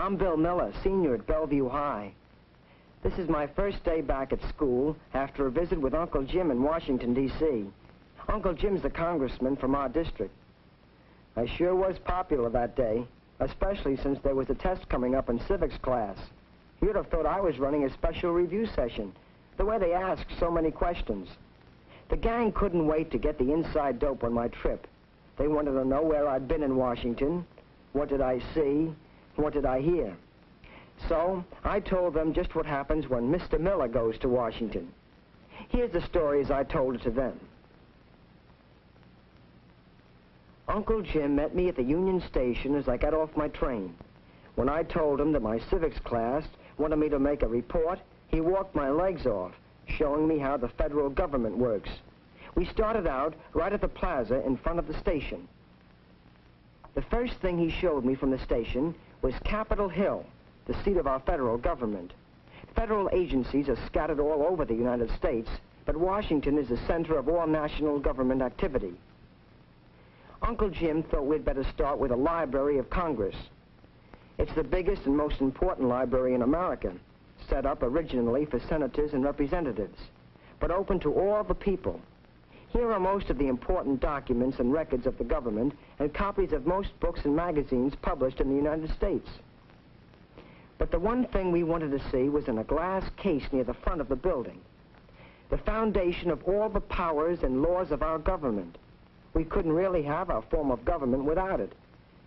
I'm Bill Miller, senior at Bellevue High. This is my first day back at school after a visit with Uncle Jim in Washington, D.C. Uncle Jim's a congressman from our district. I sure was popular that day, especially since there was a test coming up in civics class. You'd have thought I was running a special review session, the way they asked so many questions. The gang couldn't wait to get the inside dope on my trip. They wanted to know where I'd been in Washington, what did I see, what did I hear. So I told them just what happens when Mr. Miller goes to Washington. Here's the story as I told it to them. Uncle Jim met me at the Union Station as I got off my train. When I told him that my civics class wanted me to make a report, he walked my legs off, showing me how the federal government works. We started out right at the plaza in front of the station. The first thing he showed me from the station was Capitol Hill, the seat of our federal government. Federal agencies are scattered all over the United States, but Washington is the center of all national government activity. Uncle Jim thought we'd better start with the Library of Congress. It's the biggest and most important library in America, set up originally for senators and representatives, but open to all the people. Here are most of the important documents and records of the government and copies of most books and magazines published in the United States. But the one thing we wanted to see was in a glass case near the front of the building, the foundation of all the powers and laws of our government. We couldn't really have our form of government without it.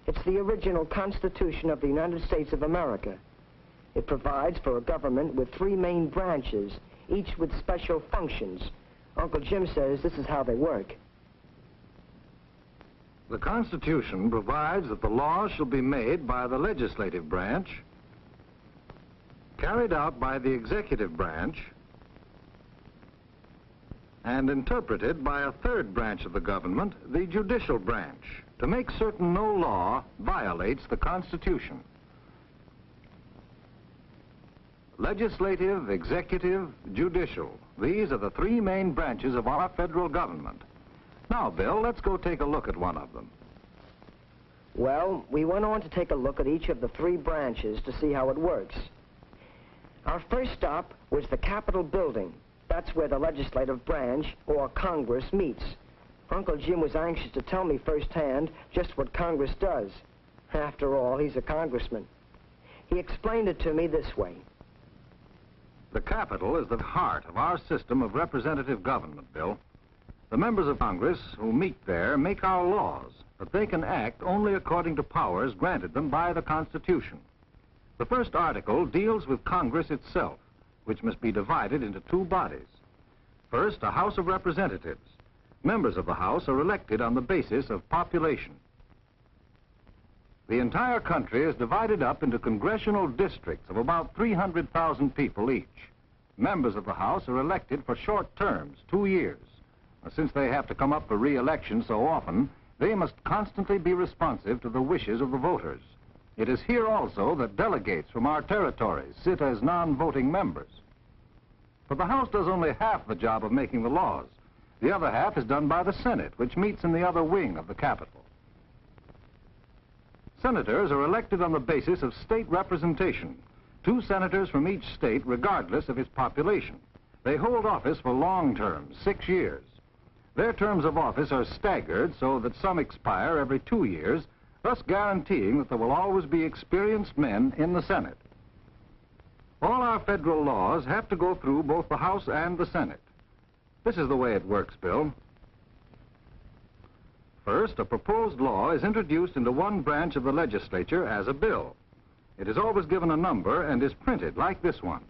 It's the original Constitution of the United States of America. It provides for a government with 3 main branches, each with special functions. Uncle Jim says this is how they work. The Constitution provides that the laws shall be made by the legislative branch, carried out by the executive branch, and interpreted by a 3rd branch of the government, the judicial branch, to make certain no law violates the Constitution. Legislative, executive, judicial. These are the 3 main branches of our federal government. Now, Bill, let's go take a look at one of them. Well, we went on to take a look at each of the 3 branches to see how it works. Our first stop was the Capitol building. That's where the legislative branch, or Congress, meets. Uncle Jim was anxious to tell me firsthand just what Congress does. After all, he's a congressman. He explained it to me this way. The Capitol is the heart of our system of representative government, Bill. The members of Congress who meet there make our laws, but they can act only according to powers granted them by the Constitution. The first article deals with Congress itself, which must be divided into 2 bodies. First, a House of Representatives. Members of the House are elected on the basis of population. The entire country is divided up into congressional districts of about 300,000 people each. Members of the House are elected for short terms, 2 years. Since they have to come up for re-election so often, they must constantly be responsive to the wishes of the voters. It is here also that delegates from our territories sit as non-voting members. But the House does only half the job of making the laws. The other half is done by the Senate, which meets in the other wing of the Capitol. Senators are elected on the basis of state representation. 2 senators from each state, regardless of its population. They hold office for long terms, 6 years. Their terms of office are staggered so that some expire every 2 years, thus guaranteeing that there will always be experienced men in the Senate. All our federal laws have to go through both the House and the Senate. This is the way it works, Bill. First, a proposed law is introduced into one branch of the legislature as a bill. It is always given a number and is printed like this one.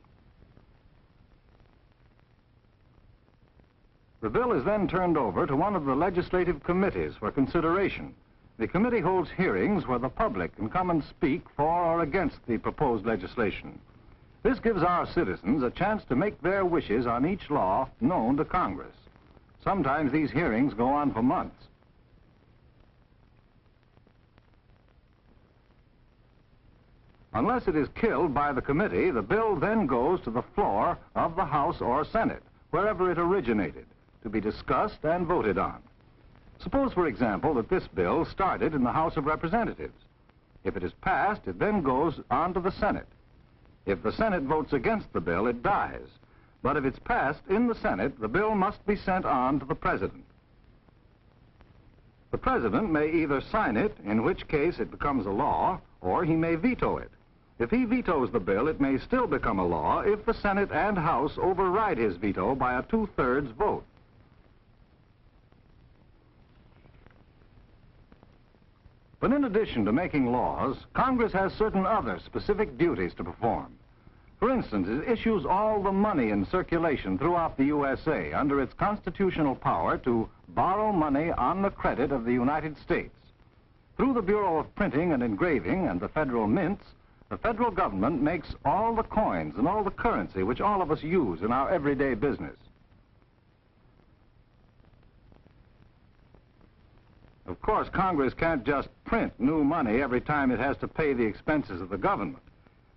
The bill is then turned over to one of the legislative committees for consideration. The committee holds hearings where the public can come and speak for or against the proposed legislation. This gives our citizens a chance to make their wishes on each law known to Congress. Sometimes these hearings go on for months. Unless it is killed by the committee, the bill then goes to the floor of the House or Senate, wherever it originated, to be discussed and voted on. Suppose, for example, that this bill started in the House of Representatives. If it is passed, it then goes on to the Senate. If the Senate votes against the bill, it dies. But if it's passed in the Senate, the bill must be sent on to the President. The President may either sign it, in which case it becomes a law, or he may veto it. If he vetoes the bill, it may still become a law if the Senate and House override his veto by a 2/3 vote. But in addition to making laws, Congress has certain other specific duties to perform. For instance, it issues all the money in circulation throughout the USA under its constitutional power to borrow money on the credit of the United States. Through the Bureau of Printing and Engraving and the federal mints, the federal government makes all the coins and all the currency which all of us use in our everyday business. Of course, Congress can't just print new money every time it has to pay the expenses of the government.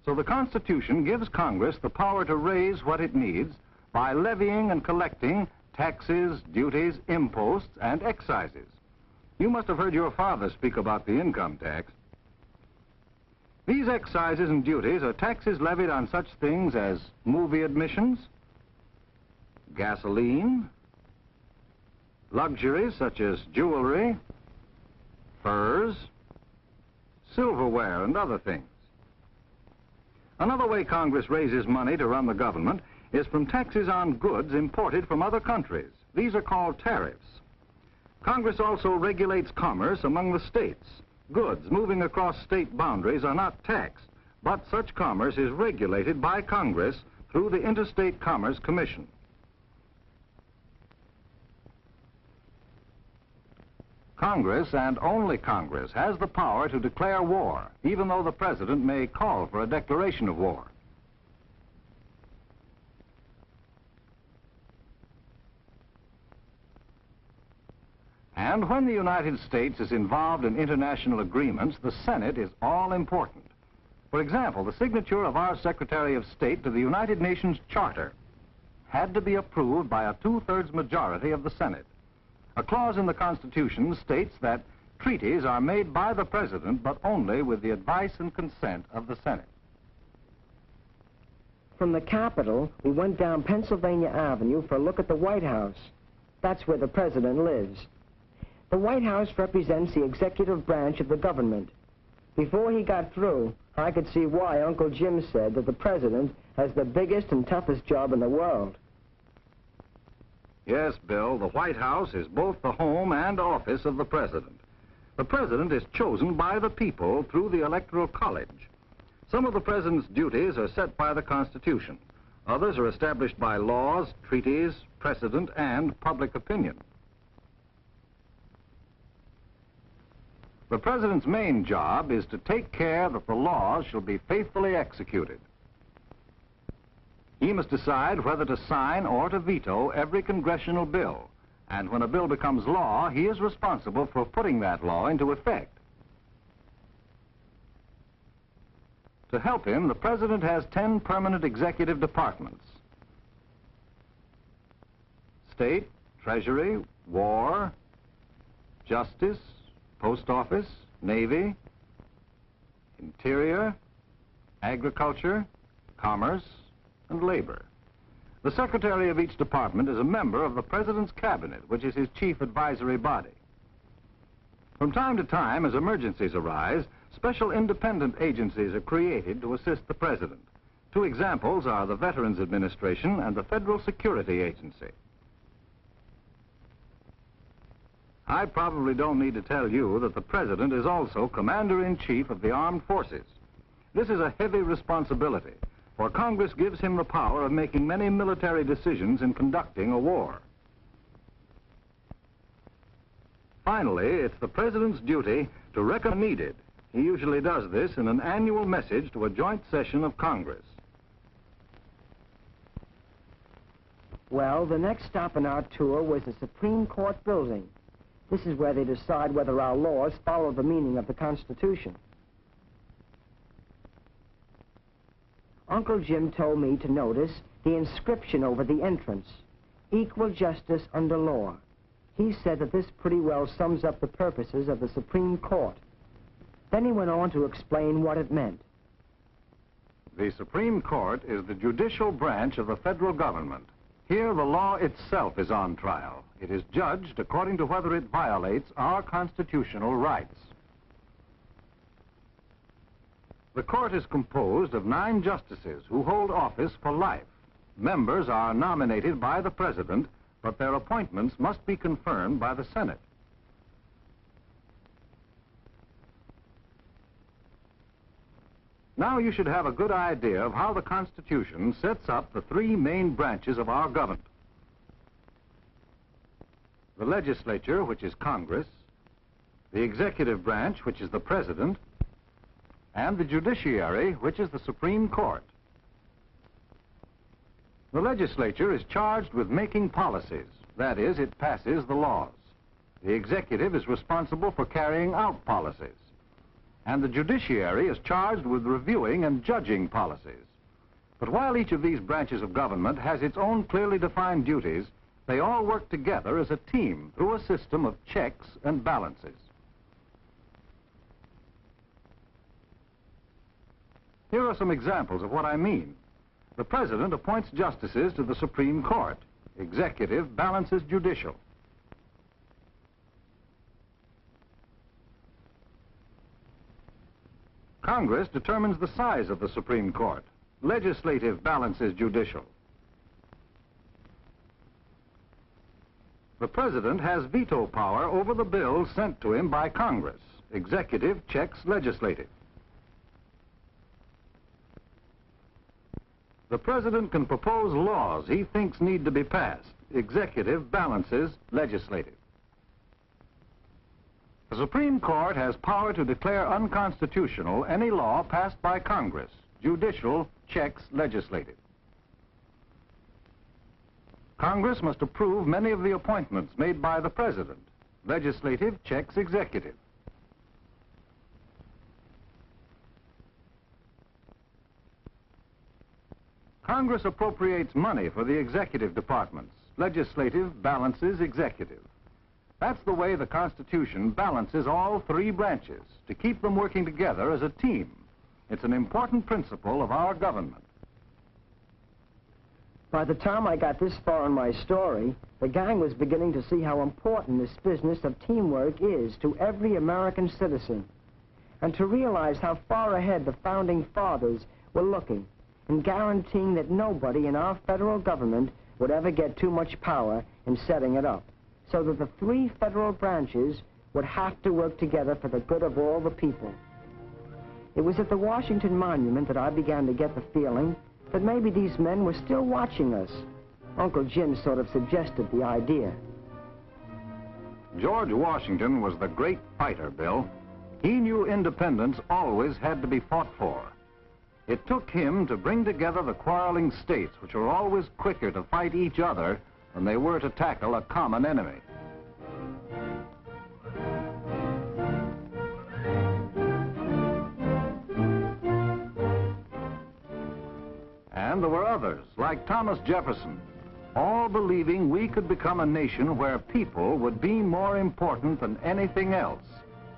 So the Constitution gives Congress the power to raise what it needs by levying and collecting taxes, duties, imposts, and excises. You must have heard your father speak about the income tax. These excises and duties are taxes levied on such things as movie admissions, gasoline, luxuries such as jewelry, furs, silverware, and other things. Another way Congress raises money to run the government is from taxes on goods imported from other countries. These are called tariffs. Congress also regulates commerce among the states. Goods moving across state boundaries are not taxed, but such commerce is regulated by Congress through the Interstate Commerce Commission. Congress, and only Congress, has the power to declare war, even though the President may call for a declaration of war. And when the United States is involved in international agreements, the Senate is all important. For example, the signature of our Secretary of State to the United Nations Charter had to be approved by a 2/3 majority of the Senate. A clause in the Constitution states that treaties are made by the President, but only with the advice and consent of the Senate. From the Capitol, we went down Pennsylvania Avenue for a look at the White House. That's where the President lives. The White House represents the executive branch of the government. Before he got through, I could see why Uncle Jim said that the President has the biggest and toughest job in the world. Yes, Bill, the White House is both the home and office of the President. The President is chosen by the people through the Electoral College. Some of the President's duties are set by the Constitution. Others are established by laws, treaties, precedent, and public opinion. The President's main job is to take care that the laws shall be faithfully executed. He must decide whether to sign or to veto every congressional bill, and when a bill becomes law, he is responsible for putting that law into effect. To help him, the President has 10 permanent executive departments: State, Treasury, War, Justice, Post Office, Navy, Interior, Agriculture, Commerce, and Labor. The Secretary of each department is a member of the President's Cabinet, which is his chief advisory body. From time to time, as emergencies arise, special independent agencies are created to assist the President. Two examples are the Veterans Administration and the Federal Security Agency. I probably don't need to tell you that the President is also Commander-in-Chief of the Armed Forces. This is a heavy responsibility, for Congress gives him the power of making many military decisions in conducting a war. Finally, it's the President's duty to recommend needed. He usually does this in an annual message to a joint session of Congress. Well, the next stop in our tour was the Supreme Court building. This is where they decide whether our laws follow the meaning of the Constitution. Uncle Jim told me to notice the inscription over the entrance, "Equal justice under law." He said that this pretty well sums up the purposes of the Supreme Court. Then he went on to explain what it meant. The Supreme Court is the judicial branch of the federal government. Here, the law itself is on trial. It is judged according to whether it violates our constitutional rights. The court is composed of 9 justices who hold office for life. Members are nominated by the President, but their appointments must be confirmed by the Senate. Now you should have a good idea of how the Constitution sets up the 3 main branches of our government. The legislature, which is Congress, the executive branch, which is the President, and the judiciary, which is the Supreme Court. The legislature is charged with making policies. That is, it passes the laws. The executive is responsible for carrying out policies. And the judiciary is charged with reviewing and judging policies. But while each of these branches of government has its own clearly defined duties, they all work together as a team through a system of checks and balances. Here are some examples of what I mean. The President appoints justices to the Supreme Court. Executive balances judicial. Congress determines the size of the Supreme Court. Legislative balances judicial. The President has veto power over the bills sent to him by Congress. Executive checks legislative. The President can propose laws he thinks need to be passed. Executive balances legislative. The Supreme Court has power to declare unconstitutional any law passed by Congress. Judicial checks legislative. Congress must approve many of the appointments made by the President. Legislative checks executive. Congress appropriates money for the executive departments. Legislative balances executive. That's the way the Constitution balances all 3 branches, to keep them working together as a team. It's an important principle of our government. By the time I got this far in my story, the gang was beginning to see how important this business of teamwork is to every American citizen, and to realize how far ahead the Founding Fathers were looking and guaranteeing that nobody in our federal government would ever get too much power in setting it up, so that the 3 federal branches would have to work together for the good of all the people. It was at the Washington Monument that I began to get the feeling that maybe these men were still watching us. Uncle Jim sort of suggested the idea. George Washington was the great fighter, Bill. He knew independence always had to be fought for. It took him to bring together the quarreling states, which were always quicker to fight each other than they were to tackle a common enemy. And there were others, like Thomas Jefferson, all believing we could become a nation where people would be more important than anything else,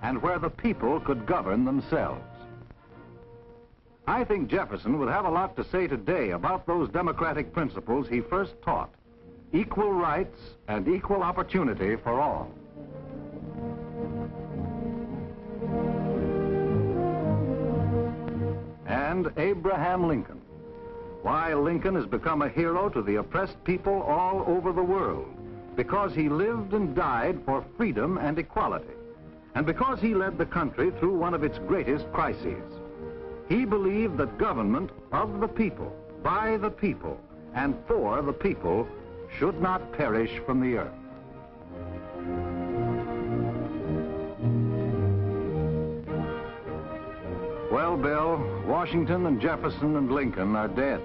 and where the people could govern themselves. I think Jefferson would have a lot to say today about those democratic principles he first taught: equal rights and equal opportunity for all. And Abraham Lincoln. Why, Lincoln has become a hero to the oppressed people all over the world, because he lived and died for freedom and equality, and because he led the country through one of its greatest crises. He believed that government of the people, by the people, and for the people should not perish from the earth. Well, Bill, Washington and Jefferson and Lincoln are dead.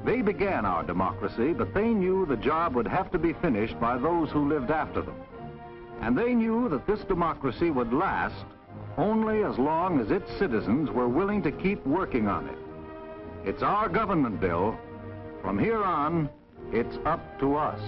They began our democracy, but they knew the job would have to be finished by those who lived after them. And they knew that this democracy would last only as long as its citizens were willing to keep working on it. It's our government, Bill. From here on, it's up to us.